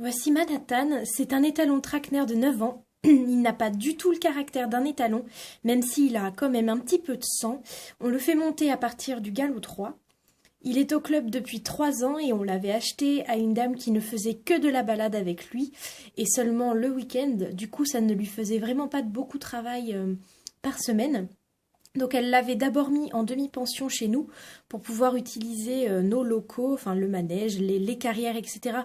Voici Manhattan, c'est un étalon traquenard de 9 ans. Il n'a pas du tout le caractère d'un étalon, même s'il a quand même un petit peu de sang. On le fait monter à partir du galop 3. Il est au club depuis 3 ans et on l'avait acheté à une dame qui ne faisait que de la balade avec lui et seulement le week-end. Du coup, ça ne lui faisait vraiment pas beaucoup de travail par semaine. Donc elle l'avait d'abord mis en demi-pension chez nous pour pouvoir utiliser nos locaux, enfin le manège, les carrières, etc.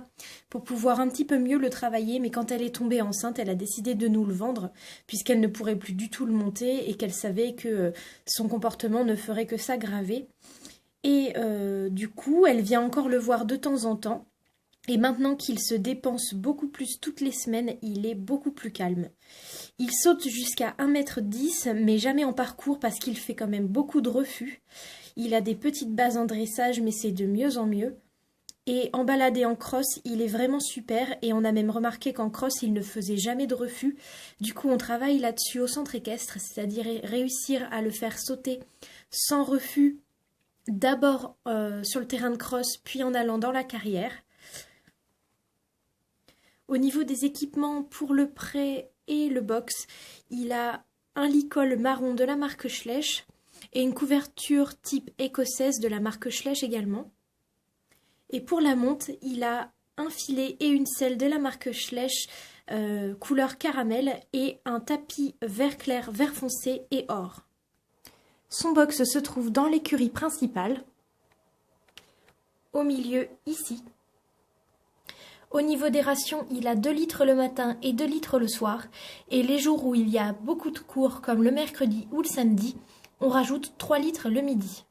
pour pouvoir un petit peu mieux le travailler. Mais quand elle est tombée enceinte, elle a décidé de nous le vendre puisqu'elle ne pourrait plus du tout le monter et qu'elle savait que son comportement ne ferait que s'aggraver. Et du coup, elle vient encore le voir de temps en temps. Et maintenant qu'il se dépense beaucoup plus toutes les semaines, il est beaucoup plus calme. Il saute jusqu'à 1,10 m, mais jamais en parcours parce qu'il fait quand même beaucoup de refus. Il a des petites bases en dressage, mais c'est de mieux en mieux. Et en balade et en cross, il est vraiment super. Et on a même remarqué qu'en cross, il ne faisait jamais de refus. Du coup, on travaille là-dessus au centre équestre, c'est-à-dire réussir à le faire sauter sans refus, d'abord sur le terrain de cross, puis en allant dans la carrière. Au niveau des équipements pour le prêt et le box, il a un licol marron de la marque Schleich et une couverture type écossaise de la marque Schleich également. Et pour la monte, il a un filet et une selle de la marque Schleich couleur caramel et un tapis vert clair, vert foncé et or. Son box se trouve dans l'écurie principale, au milieu ici. Au niveau des rations, il a 2 litres le matin et 2 litres le soir. Et les jours où il y a beaucoup de cours, comme le mercredi ou le samedi, on rajoute 3 litres le midi.